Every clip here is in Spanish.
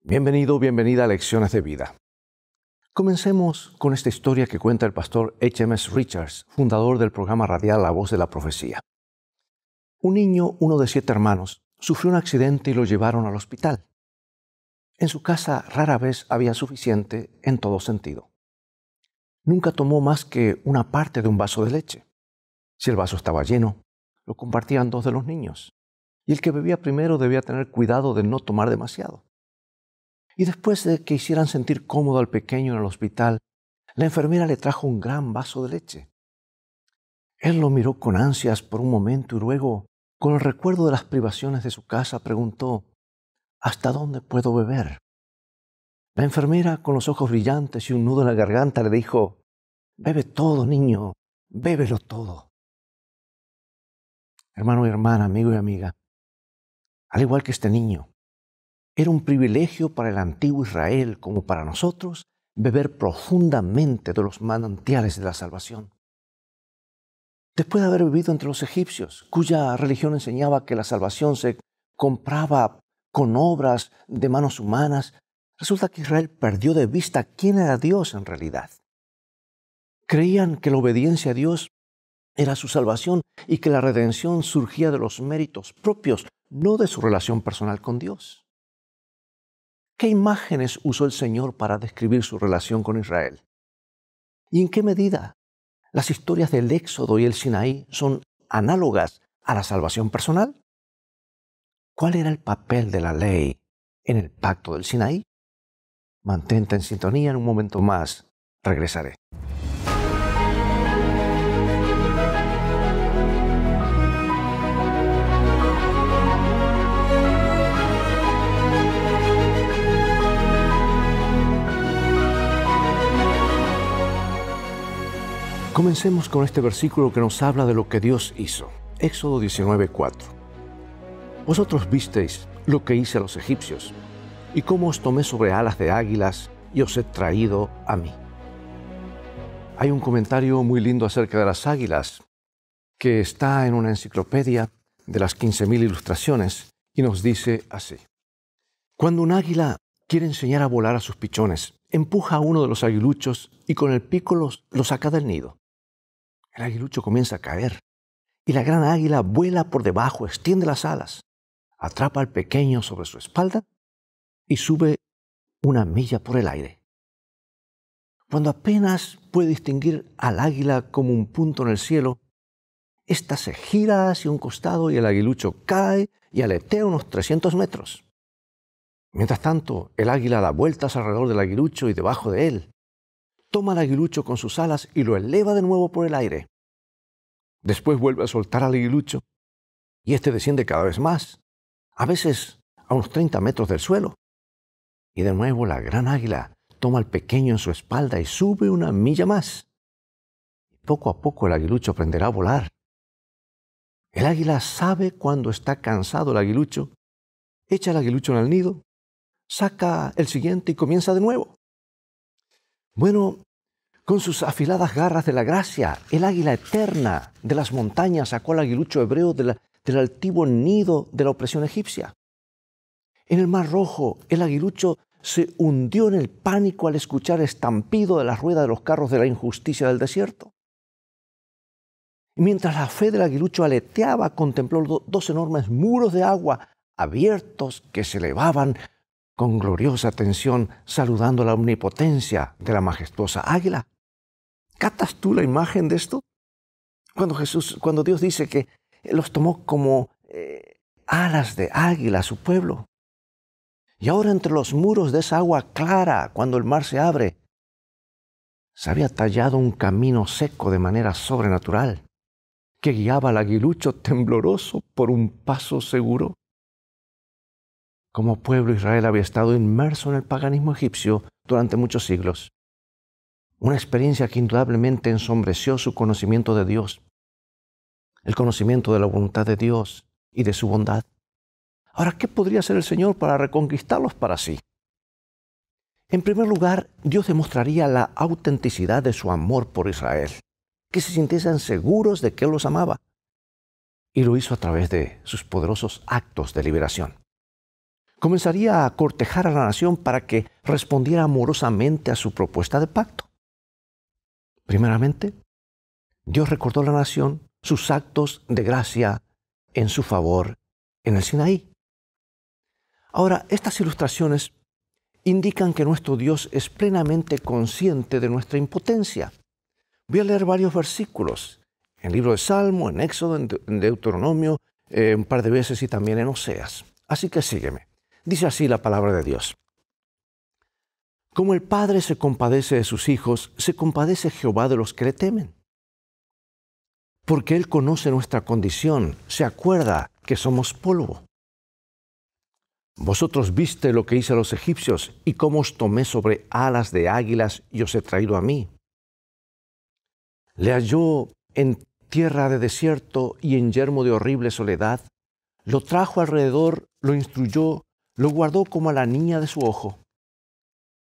Bienvenido, bienvenida a Lecciones de Vida. Comencemos con esta historia que cuenta el pastor H.M.S. Richards, fundador del programa radial La Voz de la Profecía. Un niño, uno de 7 hermanos, sufrió un accidente y lo llevaron al hospital. En su casa rara vez había suficiente en todo sentido. Nunca tomó más que una parte de un vaso de leche. Si el vaso estaba lleno, lo compartían 2 de los niños, y el que bebía primero debía tener cuidado de no tomar demasiado. Y después de que hicieran sentir cómodo al pequeño en el hospital, la enfermera le trajo un gran vaso de leche. Él lo miró con ansias por un momento y luego, con el recuerdo de las privaciones de su casa, preguntó: ¿hasta dónde puedo beber? La enfermera, con los ojos brillantes y un nudo en la garganta, le dijo: bebe todo, niño, bébelo todo. Hermano y hermana, amigo y amiga, al igual que este niño, era un privilegio para el antiguo Israel, como para nosotros, beber profundamente de los manantiales de la salvación. Después de haber vivido entre los egipcios, cuya religión enseñaba que la salvación se compraba con obras de manos humanas, resulta que Israel perdió de vista quién era Dios en realidad. Creían que la obediencia a Dios era su salvación y que la redención surgía de los méritos propios, no de su relación personal con Dios. ¿Qué imágenes usó el Señor para describir su relación con Israel? ¿Y en qué medida las historias del Éxodo y el Sinaí son análogas a la salvación personal? ¿Cuál era el papel de la ley en el pacto del Sinaí? Mantente en sintonía, en un momento más regresaré. Comencemos con este versículo que nos habla de lo que Dios hizo. Éxodo 19:4. Vosotros visteis lo que hice a los egipcios, y cómo os tomé sobre alas de águilas y os he traído a mí. Hay un comentario muy lindo acerca de las águilas, que está en una enciclopedia de las 15.000 ilustraciones, y nos dice así: cuando un águila quiere enseñar a volar a sus pichones, empuja a uno de los aguiluchos y con el pico lo saca del nido. El aguilucho comienza a caer y la gran águila vuela por debajo, extiende las alas, atrapa al pequeño sobre su espalda y sube 1 milla por el aire. Cuando apenas puede distinguir al águila como un punto en el cielo, ésta se gira hacia un costado y el aguilucho cae y aletea unos 300 metros. Mientras tanto, el águila da vueltas alrededor del aguilucho y debajo de él. Toma al aguilucho con sus alas y lo eleva de nuevo por el aire. Después vuelve a soltar al aguilucho y este desciende cada vez más, a veces a unos 30 metros del suelo. Y de nuevo la gran águila toma al pequeño en su espalda y sube 1 milla más. Poco a poco el aguilucho aprenderá a volar. El águila sabe cuando está cansado el aguilucho, echa el aguilucho en el nido, saca el siguiente y comienza de nuevo. Bueno, con sus afiladas garras de la gracia, el águila eterna de las montañas sacó al aguilucho hebreo del altivo nido de la opresión egipcia. En el Mar Rojo, el aguilucho se hundió en el pánico al escuchar el estampido de las ruedas de los carros de la injusticia del desierto. Y mientras la fe del aguilucho aleteaba, contempló 2 enormes muros de agua abiertos que se elevaban con gloriosa atención, saludando la omnipotencia de la majestuosa águila. ¿Captas tú la imagen de esto? Cuando Dios dice que los tomó como alas de águila a su pueblo. Y ahora entre los muros de esa agua clara, cuando el mar se abre, se había tallado un camino seco de manera sobrenatural que guiaba al aguilucho tembloroso por un paso seguro. Como pueblo, Israel había estado inmerso en el paganismo egipcio durante muchos siglos. Una experiencia que indudablemente ensombreció su conocimiento de Dios, el conocimiento de la voluntad de Dios y de su bondad. Ahora, ¿qué podría hacer el Señor para reconquistarlos para sí? En primer lugar, Dios demostraría la autenticidad de su amor por Israel, que se sintiesen seguros de que Él los amaba. Y lo hizo a través de sus poderosos actos de liberación. Comenzaría a cortejar a la nación para que respondiera amorosamente a su propuesta de pacto. Primeramente, Dios recordó a la nación sus actos de gracia en su favor en el Sinaí. Ahora, estas ilustraciones indican que nuestro Dios es plenamente consciente de nuestra impotencia. Voy a leer varios versículos en el libro de Salmo, en Éxodo, en Deuteronomio, un par de veces y también en Oseas. Así que sígueme. Dice así la palabra de Dios. Como el Padre se compadece de sus hijos, se compadece Jehová de los que le temen. Porque Él conoce nuestra condición, se acuerda que somos polvo. Vosotros viste lo que hice a los egipcios y cómo os tomé sobre alas de águilas y os he traído a mí. Le halló en tierra de desierto y en yermo de horrible soledad. Lo trajo alrededor, lo instruyó, lo guardó como a la niña de su ojo.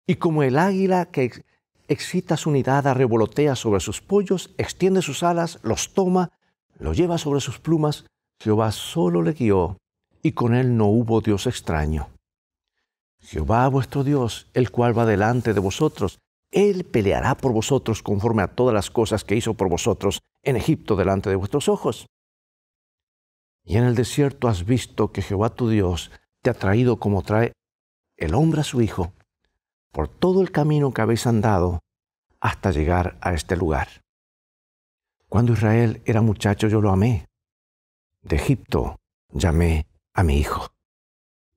Y como el águila que excita su nidada, revolotea sobre sus pollos, extiende sus alas, los toma, los lleva sobre sus plumas, Jehová solo le guió, y con él no hubo Dios extraño. Jehová vuestro Dios, el cual va delante de vosotros, Él peleará por vosotros conforme a todas las cosas que hizo por vosotros en Egipto delante de vuestros ojos. Y en el desierto has visto que Jehová tu Dios te ha traído como trae el hombre a su hijo, por todo el camino que habéis andado hasta llegar a este lugar. Cuando Israel era muchacho yo lo amé. De Egipto llamé a mi hijo.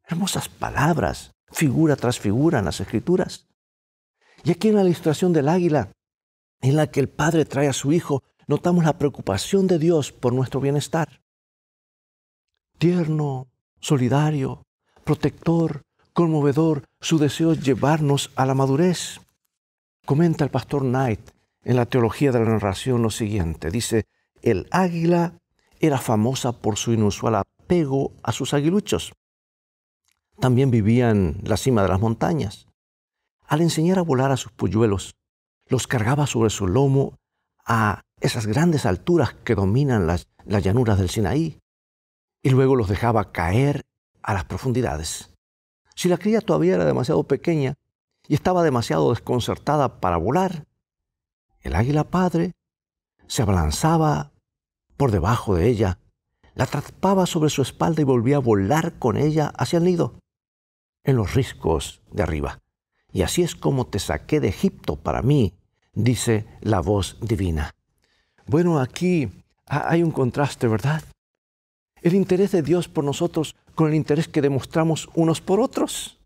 Hermosas palabras, figura tras figura en las Escrituras. Y aquí en la ilustración del águila, en la que el padre trae a su hijo, notamos la preocupación de Dios por nuestro bienestar. Tierno, solidario, protector, conmovedor, su deseo es llevarnos a la madurez. Comenta el pastor Knight en la teología de la narración lo siguiente. Dice, el águila era famosa por su inusual apego a sus aguiluchos. También vivía en la cima de las montañas. Al enseñar a volar a sus polluelos, los cargaba sobre su lomo a esas grandes alturas que dominan las llanuras del Sinaí y luego los dejaba caer a las profundidades. Si la cría todavía era demasiado pequeña y estaba demasiado desconcertada para volar, el águila padre se abalanzaba por debajo de ella, la atrapaba sobre su espalda y volvía a volar con ella hacia el nido, en los riscos de arriba. Y así es como te saqué de Egipto para mí, dice la voz divina. Bueno, aquí hay un contraste, ¿verdad? El interés de Dios por nosotros con el interés que demostramos unos por otros.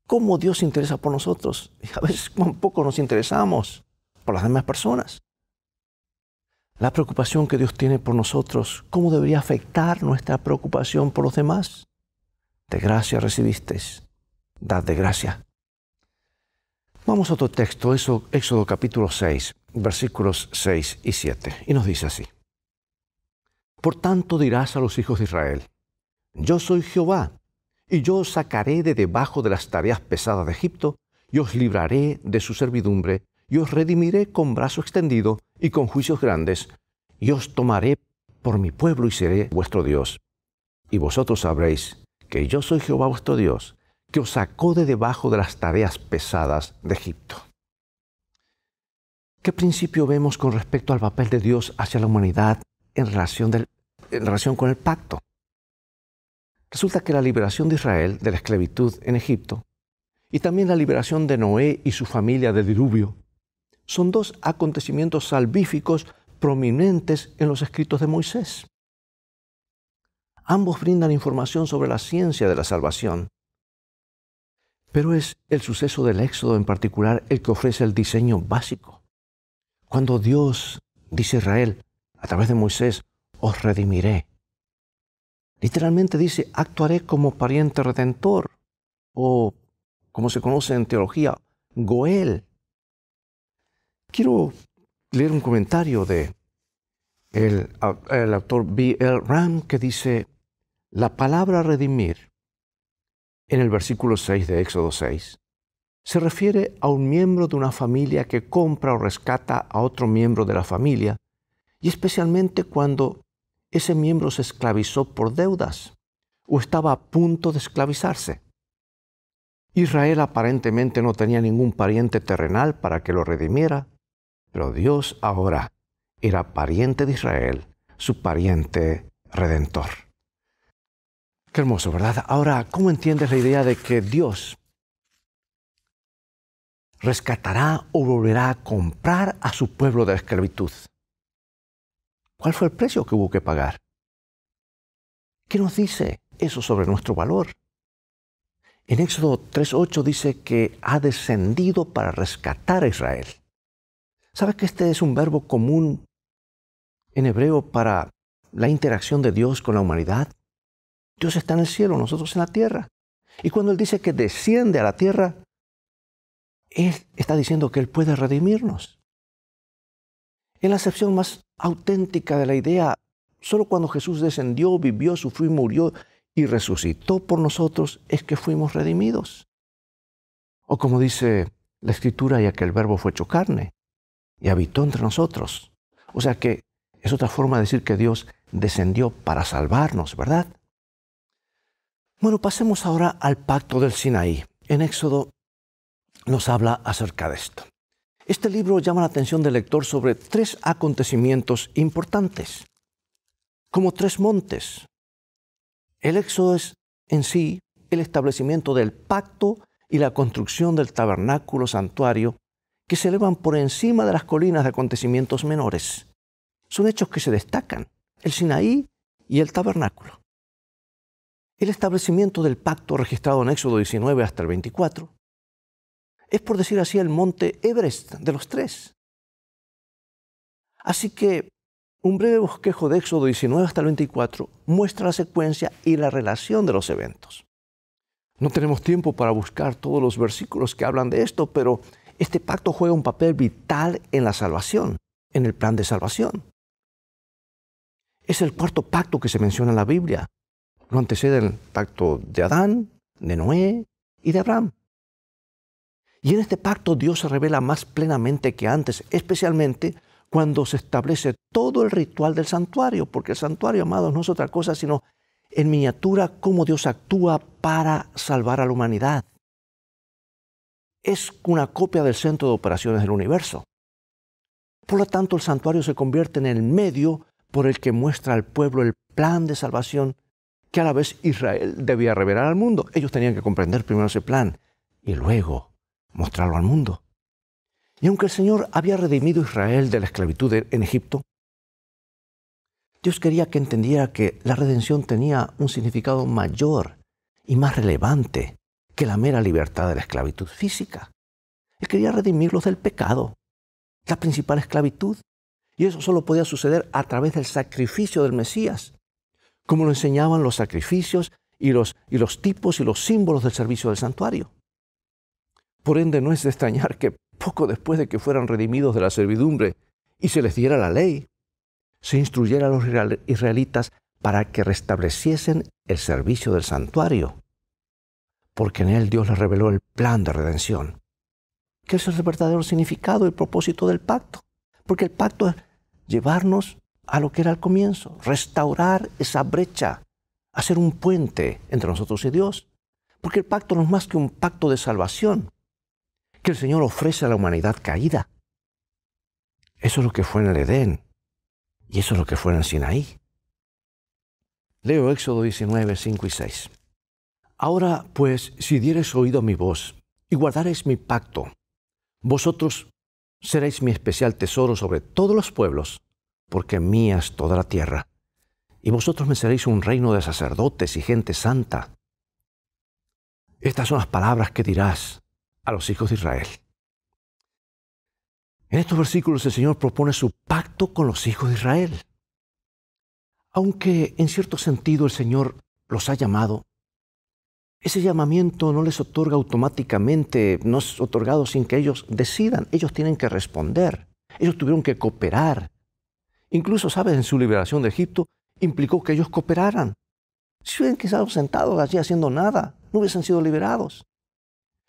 ¿Cómo Dios se interesa por nosotros? Y a veces cuán poco nos interesamos por las demás personas. La preocupación que Dios tiene por nosotros, ¿cómo debería afectar nuestra preocupación por los demás? De gracia recibisteis, dad de gracia. Vamos a otro texto, Éxodo capítulo 6, versículos 6 y 7, y nos dice así. Por tanto dirás a los hijos de Israel, yo soy Jehová, y yo os sacaré de debajo de las tareas pesadas de Egipto, y os libraré de su servidumbre, y os redimiré con brazo extendido y con juicios grandes, y os tomaré por mi pueblo y seré vuestro Dios. Y vosotros sabréis que yo soy Jehová vuestro Dios, que os sacó de debajo de las tareas pesadas de Egipto. ¿Qué principio vemos con respecto al papel de Dios hacia la humanidad en relación con el pacto? Resulta que la liberación de Israel de la esclavitud en Egipto y también la liberación de Noé y su familia del diluvio son dos acontecimientos salvíficos prominentes en los escritos de Moisés. Ambos brindan información sobre la ciencia de la salvación. Pero es el suceso del Éxodo en particular el que ofrece el diseño básico. Cuando Dios dice a Israel, a través de Moisés, os redimiré. Literalmente dice, actuaré como pariente redentor, o como se conoce en teología, Goel. Quiero leer un comentario de el autor B. L. Ram que dice, la palabra redimir en el versículo 6 de Éxodo 6 se refiere a un miembro de una familia que compra o rescata a otro miembro de la familia, y especialmente cuando ese miembro se esclavizó por deudas o estaba a punto de esclavizarse. Israel aparentemente no tenía ningún pariente terrenal para que lo redimiera, pero Dios ahora era pariente de Israel, su pariente redentor. Qué hermoso, ¿verdad? Ahora, ¿cómo entiendes la idea de que Dios rescatará o volverá a comprar a su pueblo de la esclavitud? ¿Cuál fue el precio que hubo que pagar? ¿Qué nos dice eso sobre nuestro valor? En Éxodo 3:8 dice que ha descendido para rescatar a Israel. ¿Sabes que este es un verbo común en hebreo para la interacción de Dios con la humanidad? Dios está en el cielo, nosotros en la tierra. Y cuando Él dice que desciende a la tierra, Él está diciendo que Él puede redimirnos. En la acepción más auténtica de la idea, solo cuando Jesús descendió, vivió, sufrió y murió y resucitó por nosotros, es que fuimos redimidos. O como dice la Escritura, ya que el Verbo fue hecho carne y habitó entre nosotros. O sea que es otra forma de decir que Dios descendió para salvarnos, ¿verdad? Bueno, pasemos ahora al pacto del Sinaí. En Éxodo nos habla acerca de esto. Este libro llama la atención del lector sobre 3 acontecimientos importantes, como 3 montes. El Éxodo es en sí el establecimiento del pacto y la construcción del tabernáculo santuario que se elevan por encima de las colinas de acontecimientos menores. Son hechos que se destacan, el Sinaí y el tabernáculo. El establecimiento del pacto registrado en Éxodo 19 hasta el 24 es, por decir así, el monte Everest de los 3. Así que un breve bosquejo de Éxodo 19 hasta el 24 muestra la secuencia y la relación de los eventos. No tenemos tiempo para buscar todos los versículos que hablan de esto, pero este pacto juega un papel vital en la salvación, en el plan de salvación. Es el 4º pacto que se menciona en la Biblia. Lo antecede el pacto de Adán, de Noé y de Abraham. Y en este pacto Dios se revela más plenamente que antes, especialmente cuando se establece todo el ritual del santuario, porque el santuario, amados, no es otra cosa sino en miniatura cómo Dios actúa para salvar a la humanidad. Es una copia del centro de operaciones del universo. Por lo tanto, el santuario se convierte en el medio por el que muestra al pueblo el plan de salvación que a la vez Israel debía revelar al mundo. Ellos tenían que comprender primero ese plan y luego mostrarlo al mundo. Y aunque el Señor había redimido a Israel de la esclavitud en Egipto, Dios quería que entendiera que la redención tenía un significado mayor y más relevante que la mera libertad de la esclavitud física. Él quería redimirlos del pecado, la principal esclavitud, y eso solo podía suceder a través del sacrificio del Mesías, como lo enseñaban los sacrificios y los tipos y los símbolos del servicio del santuario. Por ende, no es de extrañar que poco después de que fueran redimidos de la servidumbre y se les diera la ley, se instruyera a los israelitas para que restableciesen el servicio del santuario, porque en él Dios les reveló el plan de redención, que es el verdadero significado y propósito del pacto, porque el pacto es llevarnos a lo que era al comienzo, restaurar esa brecha, hacer un puente entre nosotros y Dios, porque el pacto no es más que un pacto de salvación que el Señor ofrece a la humanidad caída. Eso es lo que fue en el Edén y eso es lo que fue en el Sinaí. Leo Éxodo 19, 5 y 6. Ahora, pues, si diereis oído a mi voz y guardareis mi pacto, vosotros seréis mi especial tesoro sobre todos los pueblos, porque mía es toda la tierra, y vosotros me seréis un reino de sacerdotes y gente santa. Estas son las palabras que dirás a los hijos de Israel. En estos versículos el Señor propone su pacto con los hijos de Israel. Aunque en cierto sentido el Señor los ha llamado, ese llamamiento no les otorga automáticamente, no es otorgado sin que ellos decidan. Ellos tienen que responder. Ellos tuvieron que cooperar. Incluso, ¿sabes? En su liberación de Egipto implicó que ellos cooperaran. Si hubieran quedado sentados allí haciendo nada, no hubiesen sido liberados.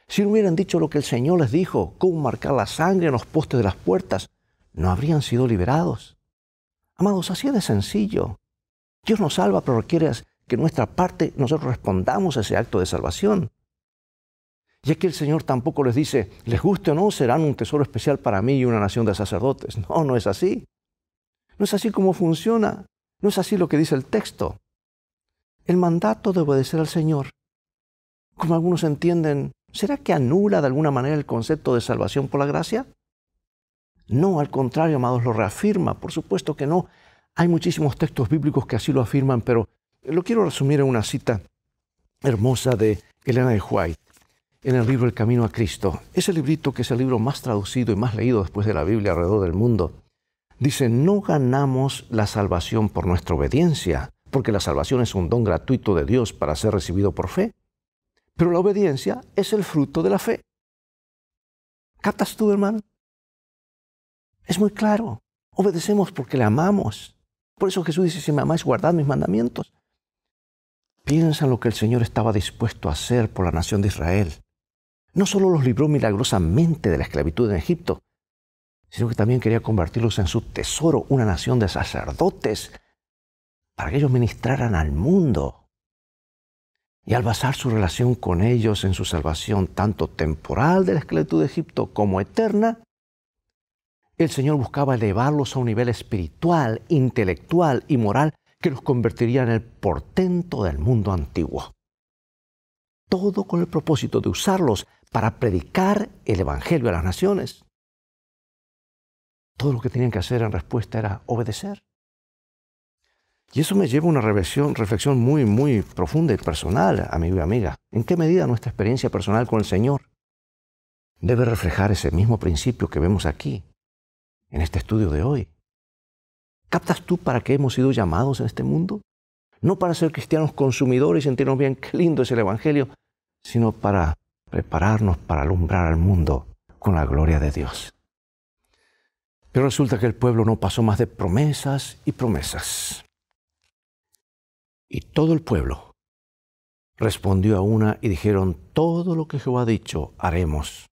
Si no hubieran dicho lo que el Señor les dijo, cómo marcar la sangre en los postes de las puertas, no habrían sido liberados. Amados, así de sencillo. Dios nos salva, pero requiere que nuestra parte nosotros respondamos a ese acto de salvación. Y aquí el Señor tampoco les dice, les guste o no, serán un tesoro especial para mí y una nación de sacerdotes. No, no es así. No es así como funciona. No es así lo que dice el texto. El mandato de obedecer al Señor, como algunos entienden, ¿será que anula de alguna manera el concepto de salvación por la gracia? No, al contrario, amados, lo reafirma. Por supuesto que no. Hay muchísimos textos bíblicos que así lo afirman, pero lo quiero resumir en una cita hermosa de Elena de White, en el libro El Camino a Cristo. Ese librito, que es el libro más traducido y más leído después de la Biblia alrededor del mundo, dice, no ganamos la salvación por nuestra obediencia, porque la salvación es un don gratuito de Dios para ser recibido por fe. Pero la obediencia es el fruto de la fe. ¿Captas tú, hermano? Es muy claro. Obedecemos porque le amamos. Por eso Jesús dice, si me amáis, guardad mis mandamientos. Piensa en lo que el Señor estaba dispuesto a hacer por la nación de Israel. No solo los libró milagrosamente de la esclavitud en Egipto, sino que también quería convertirlos en su tesoro, una nación de sacerdotes, para que ellos ministraran al mundo. Y al basar su relación con ellos en su salvación, tanto temporal de la esclavitud de Egipto como eterna, el Señor buscaba elevarlos a un nivel espiritual, intelectual y moral que los convertiría en el portento del mundo antiguo. Todo con el propósito de usarlos para predicar el Evangelio a las naciones. Todo lo que tenían que hacer en respuesta era obedecer. Y eso me lleva a una reflexión muy, muy profunda y personal, amigo y amiga. ¿En qué medida nuestra experiencia personal con el Señor debe reflejar ese mismo principio que vemos aquí, en este estudio de hoy? ¿Captas tú para qué hemos sido llamados en este mundo? No para ser cristianos consumidores y sentirnos bien, qué lindo es el Evangelio, sino para prepararnos para alumbrar al mundo con la gloria de Dios. Pero resulta que el pueblo no pasó más de promesas y promesas. Y todo el pueblo respondió a una y dijeron, todo lo que Jehová ha dicho, haremos.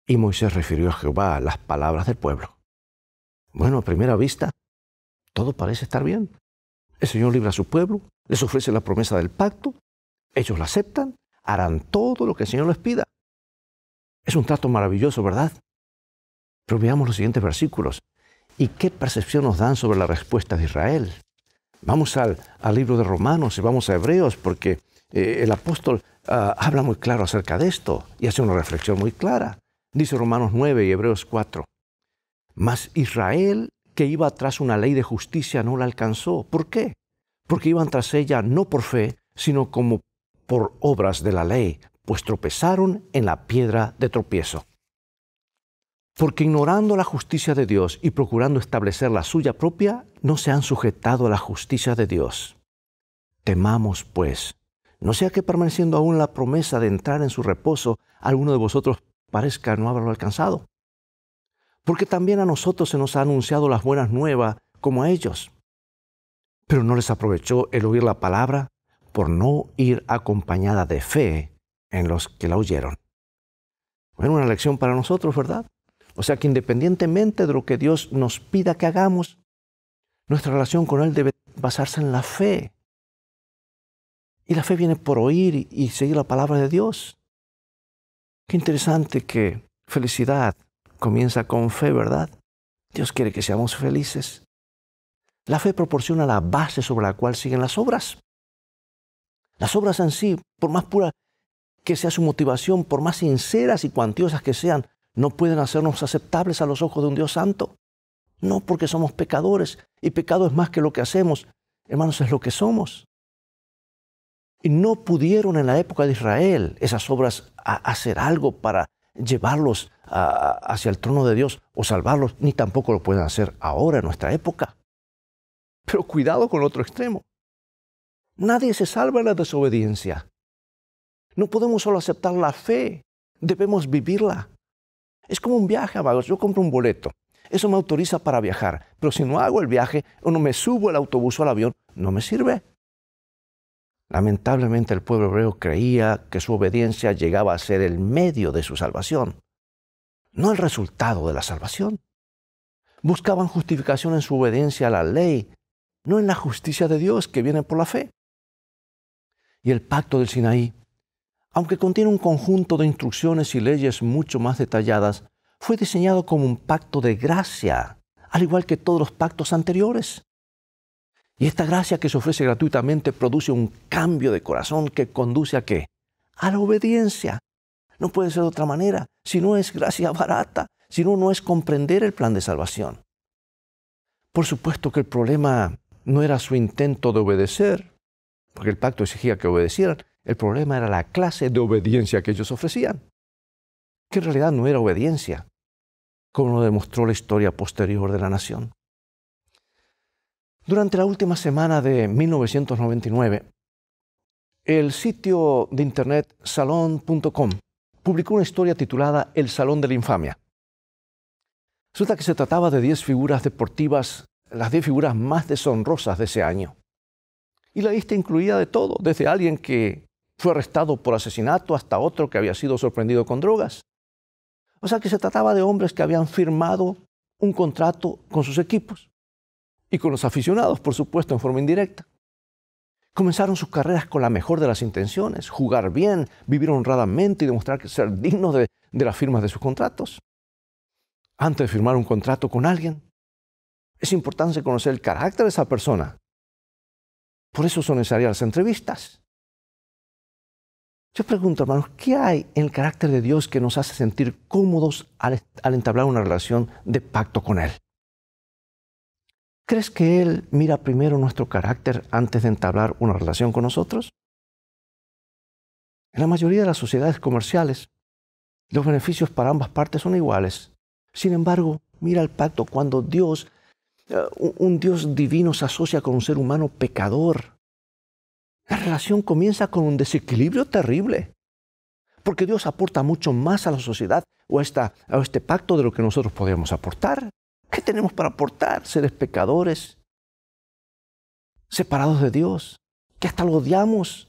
Y Moisés refirió a Jehová las palabras del pueblo. Bueno, a primera vista, todo parece estar bien. El Señor libra a su pueblo, les ofrece la promesa del pacto, ellos la aceptan, harán todo lo que el Señor les pida. Es un trato maravilloso, ¿verdad? Pero veamos los siguientes versículos. ¿Y qué percepción nos dan sobre la respuesta de Israel? Vamos al libro de Romanos y vamos a Hebreos, porque el apóstol habla muy claro acerca de esto y hace una reflexión muy clara. Dice Romanos 9 y Hebreos 4. Mas Israel, que iba tras una ley de justicia, no la alcanzó. ¿Por qué? Porque iban tras ella no por fe, sino como por obras de la ley, pues tropezaron en la piedra de tropiezo. Porque ignorando la justicia de Dios y procurando establecer la suya propia, no se han sujetado a la justicia de Dios. Temamos, pues, no sea que permaneciendo aún la promesa de entrar en su reposo, alguno de vosotros parezca no haberlo alcanzado. Porque también a nosotros se nos ha anunciado las buenas nuevas como a ellos. Pero no les aprovechó el oír la palabra por no ir acompañada de fe en los que la oyeron. Bueno, una lección para nosotros, ¿verdad? O sea que independientemente de lo que Dios nos pida que hagamos, nuestra relación con Él debe basarse en la fe. Y la fe viene por oír y seguir la palabra de Dios. Qué interesante que felicidad comienza con fe, ¿verdad? Dios quiere que seamos felices. La fe proporciona la base sobre la cual siguen las obras. Las obras en sí, por más pura que sea su motivación, por más sinceras y cuantiosas que sean, no pueden hacernos aceptables a los ojos de un Dios santo. No, porque somos pecadores, y pecado es más que lo que hacemos. Hermanos, es lo que somos. Y no pudieron en la época de Israel esas obras hacer algo para llevarlos hacia el trono de Dios o salvarlos, ni tampoco lo pueden hacer ahora en nuestra época. Pero cuidado con el otro extremo. Nadie se salva en la desobediencia. No podemos solo aceptar la fe, debemos vivirla. Es como un viaje, amigos. Yo compro un boleto. Eso me autoriza para viajar. Pero si no hago el viaje o no me subo al autobús o al avión, no me sirve. Lamentablemente el pueblo hebreo creía que su obediencia llegaba a ser el medio de su salvación, no el resultado de la salvación. Buscaban justificación en su obediencia a la ley, no en la justicia de Dios que viene por la fe. y el pacto del Sinaí, aunque contiene un conjunto de instrucciones y leyes mucho más detalladas, fue diseñado como un pacto de gracia, al igual que todos los pactos anteriores. Y esta gracia que se ofrece gratuitamente produce un cambio de corazón que conduce ¿a qué? A la obediencia. No puede ser de otra manera, si no es gracia barata, si no es comprender el plan de salvación. Por supuesto que el problema no era su intento de obedecer, porque el pacto exigía que obedecieran. El problema era la clase de obediencia que ellos ofrecían, que en realidad no era obediencia, como lo demostró la historia posterior de la nación. Durante la última semana de 1999, el sitio de internet salon.com publicó una historia titulada El Salón de la Infamia. Resulta que se trataba de 10 figuras deportivas, las 10 figuras más deshonrosas de ese año. Y la lista incluía de todo, desde alguien que fue arrestado por asesinato hasta otro que había sido sorprendido con drogas. O sea que se trataba de hombres que habían firmado un contrato con sus equipos y con los aficionados, por supuesto, en forma indirecta. Comenzaron sus carreras con la mejor de las intenciones, jugar bien, vivir honradamente y demostrar ser dignos de las firmas de sus contratos. Antes de firmar un contrato con alguien, es importante conocer el carácter de esa persona. Por eso son necesarias las entrevistas. Yo pregunto, hermanos, ¿qué hay en el carácter de Dios que nos hace sentir cómodos al entablar una relación de pacto con Él? ¿Crees que Él mira primero nuestro carácter antes de entablar una relación con nosotros? En la mayoría de las sociedades comerciales, los beneficios para ambas partes son iguales. Sin embargo, mira el pacto cuando Dios, un Dios divino, se asocia con un ser humano pecador. La relación comienza con un desequilibrio terrible, porque Dios aporta mucho más a la sociedad o a este pacto de lo que nosotros podemos aportar. ¿Qué tenemos para aportar? Seres pecadores, separados de Dios, que hasta lo odiamos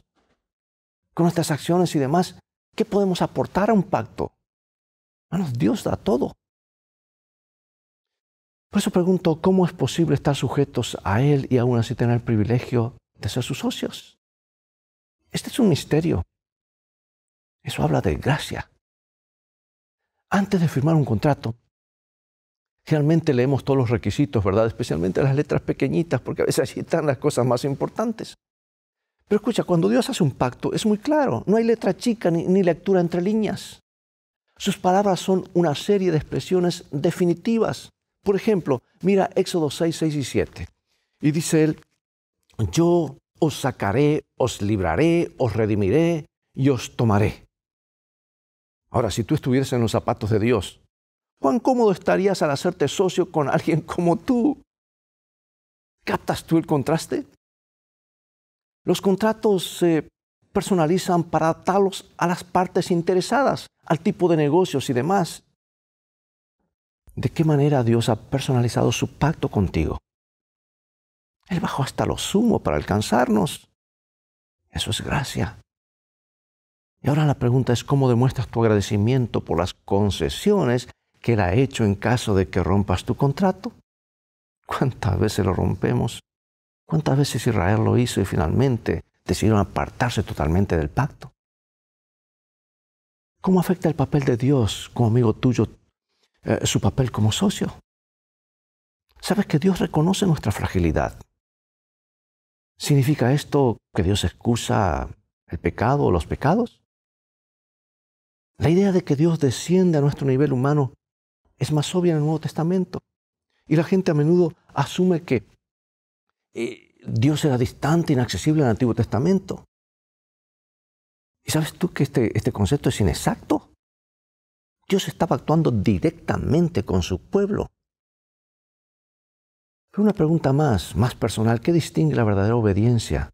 con nuestras acciones y demás. ¿Qué podemos aportar a un pacto? Hermanos, Dios da todo. Por eso pregunto, ¿cómo es posible estar sujetos a Él y aún así tener el privilegio de ser sus socios? Este es un misterio. Eso habla de gracia. Antes de firmar un contrato, generalmente leemos todos los requisitos, ¿verdad? Especialmente las letras pequeñitas, porque a veces allí están las cosas más importantes. Pero escucha, cuando Dios hace un pacto, es muy claro. No hay letra chica ni lectura entre líneas. Sus palabras son una serie de expresiones definitivas. Por ejemplo, mira Éxodo 6, 6 y 7. Y dice él, yo os sacaré, os libraré, os redimiré y os tomaré. Ahora, si tú estuvieras en los zapatos de Dios, ¿cuán cómodo estarías al hacerte socio con alguien como tú? ¿Captas tú el contraste? Los contratos se personalizan para adaptarlos a las partes interesadas, al tipo de negocios y demás. ¿De qué manera Dios ha personalizado su pacto contigo? Él bajó hasta lo sumo para alcanzarnos. Eso es gracia. Y ahora la pregunta es, ¿cómo demuestras tu agradecimiento por las concesiones que Él ha hecho en caso de que rompas tu contrato? ¿Cuántas veces lo rompemos? ¿Cuántas veces Israel lo hizo y finalmente decidieron apartarse totalmente del pacto? ¿Cómo afecta el papel de Dios como amigo tuyo, su papel como socio? ¿Sabes que Dios reconoce nuestra fragilidad? ¿Significa esto que Dios excusa el pecado o los pecados? La idea de que Dios desciende a nuestro nivel humano es más obvia en el Nuevo Testamento. Y la gente a menudo asume que Dios era distante, inaccesible en el Antiguo Testamento. ¿Y sabes tú que este concepto es inexacto? Dios estaba actuando directamente con su pueblo. Pero una pregunta más personal. ¿Qué distingue la verdadera obediencia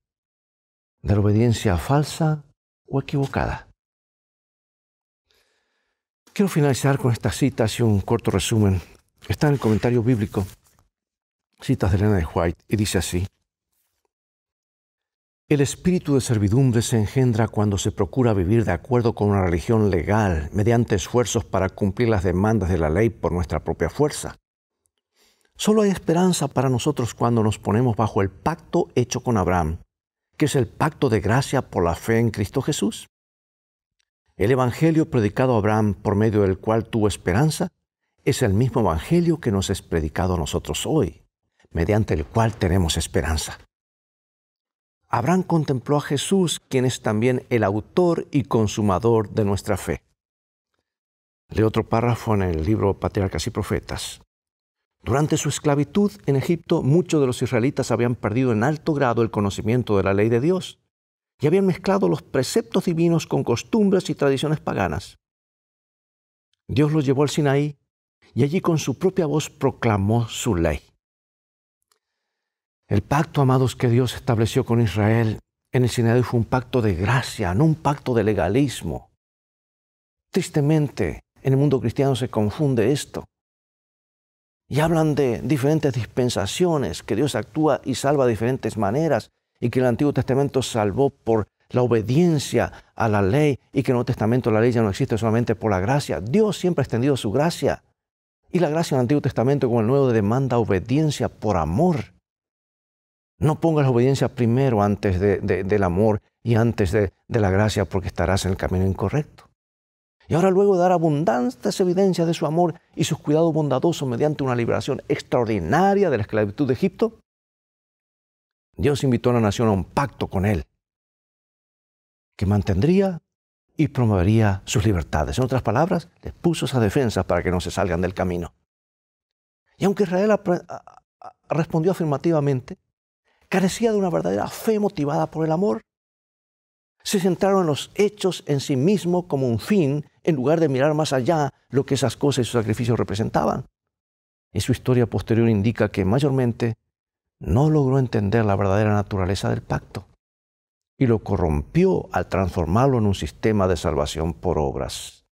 de la obediencia falsa o equivocada? Quiero finalizar con estas citas y un corto resumen. Está en el comentario bíblico, citas de Elena de White, y dice así: el espíritu de servidumbre se engendra cuando se procura vivir de acuerdo con una religión legal, mediante esfuerzos para cumplir las demandas de la ley por nuestra propia fuerza. Solo hay esperanza para nosotros cuando nos ponemos bajo el pacto hecho con Abraham, que es el pacto de gracia por la fe en Cristo Jesús. El evangelio predicado a Abraham, por medio del cual tuvo esperanza, es el mismo evangelio que nos es predicado a nosotros hoy, mediante el cual tenemos esperanza. Abraham contempló a Jesús, quien es también el autor y consumador de nuestra fe. Leo otro párrafo en el libro Patriarcas y Profetas. Durante su esclavitud en Egipto, muchos de los israelitas habían perdido en alto grado el conocimiento de la ley de Dios y habían mezclado los preceptos divinos con costumbres y tradiciones paganas. Dios los llevó al Sinaí y allí con su propia voz proclamó su ley. El pacto, amados, que Dios estableció con Israel en el Sinaí fue un pacto de gracia, no un pacto de legalismo. Tristemente, en el mundo cristiano se confunde esto. Y hablan de diferentes dispensaciones, que Dios actúa y salva de diferentes maneras, y que el Antiguo Testamento salvó por la obediencia a la ley, y que en el Nuevo Testamento la ley ya no existe solamente por la gracia. Dios siempre ha extendido su gracia. Y la gracia en el Antiguo Testamento como el Nuevo demanda obediencia por amor. No pongas la obediencia primero antes del amor y antes de la gracia, porque estarás en el camino incorrecto. Y ahora, luego de dar abundantes evidencias de su amor y sus cuidados bondadosos mediante una liberación extraordinaria de la esclavitud de Egipto, Dios invitó a la nación a un pacto con él, que mantendría y promovería sus libertades. En otras palabras, les puso esa defensa para que no se salgan del camino. Y aunque Israel respondió afirmativamente, carecía de una verdadera fe motivada por el amor. Se centraron en los hechos en sí mismos como un fin, en lugar de mirar más allá lo que esas cosas y sus sacrificios representaban. Y su historia posterior indica que mayormente no logró entender la verdadera naturaleza del pacto y lo corrompió al transformarlo en un sistema de salvación por obras.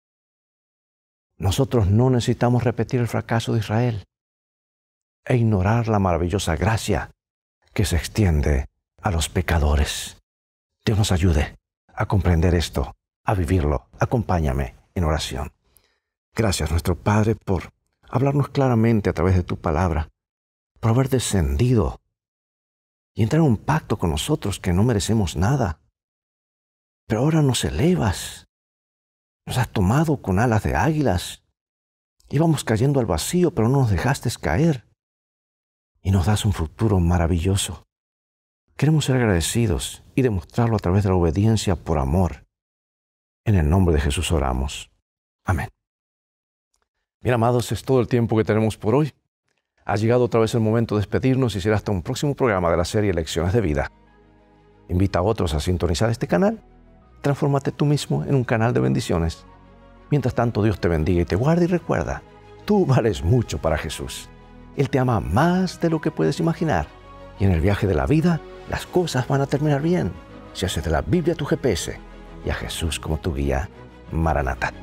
Nosotros no necesitamos repetir el fracaso de Israel e ignorar la maravillosa gracia que se extiende a los pecadores. Dios nos ayude a comprender esto, a vivirlo. Acompáñame en oración. Gracias, nuestro Padre, por hablarnos claramente a través de tu palabra, por haber descendido y entrar en un pacto con nosotros que no merecemos nada. Pero ahora nos elevas, nos has tomado con alas de águilas. Íbamos cayendo al vacío, pero no nos dejaste caer. Y nos das un futuro maravilloso. Queremos ser agradecidos y demostrarlo a través de la obediencia por amor. En el nombre de Jesús oramos. Amén. Bien, amados, es todo el tiempo que tenemos por hoy. Ha llegado otra vez el momento de despedirnos y será hasta un próximo programa de la serie Lecciones de Vida. Invita a otros a sintonizar este canal. Transfórmate tú mismo en un canal de bendiciones. Mientras tanto, Dios te bendiga y te guarde, y recuerda, tú vales mucho para Jesús. Él te ama más de lo que puedes imaginar. Y en el viaje de la vida, las cosas van a terminar bien si haces de la Biblia tu GPS y a Jesús como tu guía. Maranatá.